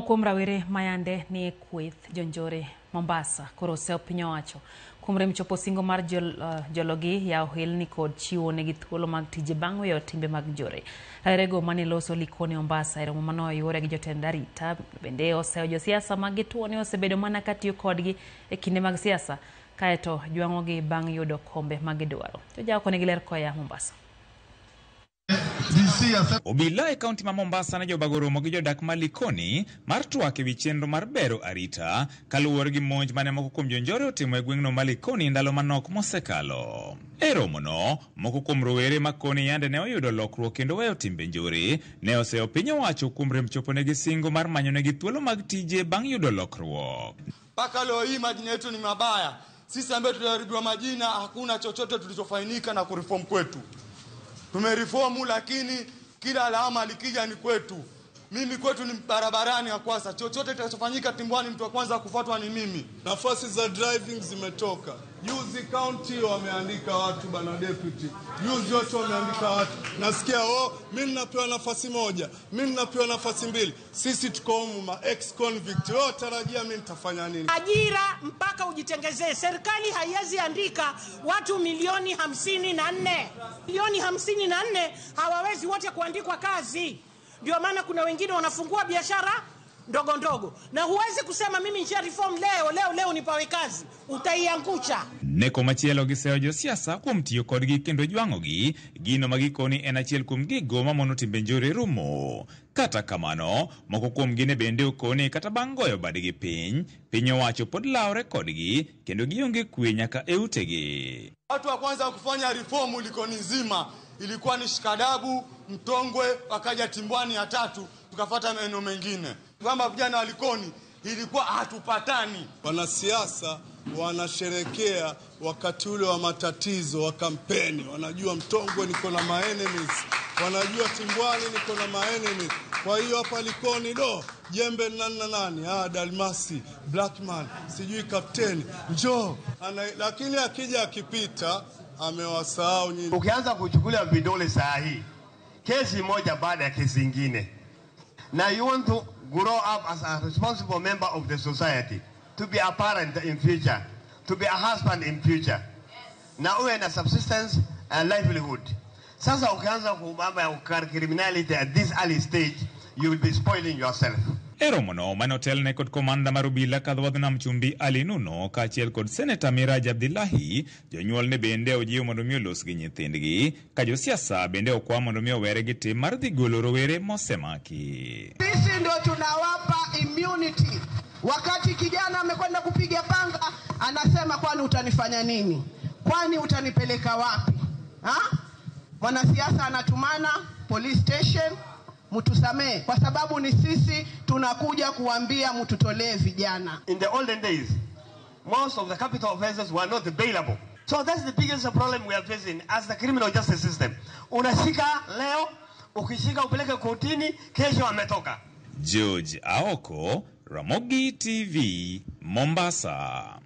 Kuom rawere mayande ni kweth jonjore Mombasa koro seo piny owacho kuom rem chopo singo mar jologi ya ohelni kod chiwo negi thuolo mag tije bang' weyo timbe mag njore. Rawerego mane loso Likoni Mombasa e romo mano yore gi jotend arita bende oseo josiasa mag gituoni osebedo mana katiyo kodgi e kinde mag siasa kaeto jwang'ogi bang' yudo kombe magidwaro. Jojaoko negi ler koya Mombasa. Obila e kaunti ma Mombasa ne jobagoro mo gi jodak ma Likoni mar twak ewi chenro mar bero arita kaluwore gi monj mane moko kuom jonjore otimo e gweng'no ma Likoni ndalo manok mosekalo. E romono, moko kuom rowere ma koni yande ne oyudo lokruok kendo weyo timbe njore ne oseo piny owacho kuom rem choponegi singo mar manyonegi thuolo mag tije bang' yudo lokruok. Mpaka leo hii majina yetu ni mabaya. Sisi ambaye tuliharibiwa majina hakuna chochote tulichofainika na kureform kwetu. Tumereformu lakini kila alama likija ni kwetu. Mimi kwetu ni barabarani ya kwanza. Chochote kitakachofanyika Timbwani mtu wa kwanza kufuatwa ni mimi. Nafasi za driving zimetoka. Juzi county wameandika watu bana deputy. Juzi watu wameandika watu. Nasikia mimi ninapewa nafasi moja, mimi ninapewa nafasi mbili. Sisi tuko humu ma ex convict. Tarajia mimi nitafanya nini? Ajira mpaka ujitengezee. Serikali haiwezi andika watu milioni 54. Milioni 54 hawawezi wote kuandikwa kazi. Ndio maana kuna wengine wanafungua biashara ndogo ndogo. Na huwezi kusema mimi njia reform leo nipawe kazi. Utaiangusha. Neko machielo giseo josiasa kuom tiyo kodgi kendo jwang'ogi gino magikoni en achiel kuom gigo mamono timbe njore rumo. Kata kamano, moko kuom gine bende okoni kata bang' goyo badgi piny owacho pod lawre kodgi kendo gionge kwe nyaka e utegi. Watu wa kwanza kufanya reformu Likoni nzima ilikuwa ni Shikadabu, Mtongwe, wakaja Timbwani ya tatu, tukafuata maeneo mengine. Kwamba vijana wa Likoni ilikuwa hatupatani. Wanasiasa wanasherekea wakati ule wa matatizo wa kampeni. Wanajua Mtongwe niko na ma enemies, wanajua Timbwani niko na ma enemies. Kwa hiyo hapa Likoni jembe nani Dalmasi, Blackman, sijui kapteni, njoo. Lakini akija akipita amewasahau nyinyi. Ukianza kuchukulia vidole saa hii kesi moja baada ya kesi nyingine. Now you want to grow up as a responsible member of the society, to be a parent in future, to be a husband in future. Na uwe na subsistence and livelihood. Sasa ukianza kumamba ya criminality at this early stage, you will be spoiling yourself. Eromono manotel ne kod komanda marubila kadhwadh nam chumbi Ali Nuno kaachiel kod Senator Miraj Abdullahi jonyuol ne bende ojiwo mondo mi olos gi nyithindgi ka josiasa bende okwa mondo mi owere gi tim mar dhi golo rowere mosemaki. Sisi ndio tunawapa immunity. Wakati kijana amekwenda kupiga panga anasema kwani utanifanya nini? Kwani utanipeleka wapi? Mwanasiasa anatumana police station, mtusamee kwa sababu ni sisi tunakuja kuambia mtutolee vijana. In the olden days, most of the capital offenses were not bailable. So that's the biggest problem we are facing as the criminal justice system. Unashika leo, ukishika upeleke kotini, kesho ametoka. George Aoko, Ramogi TV, Mombasa.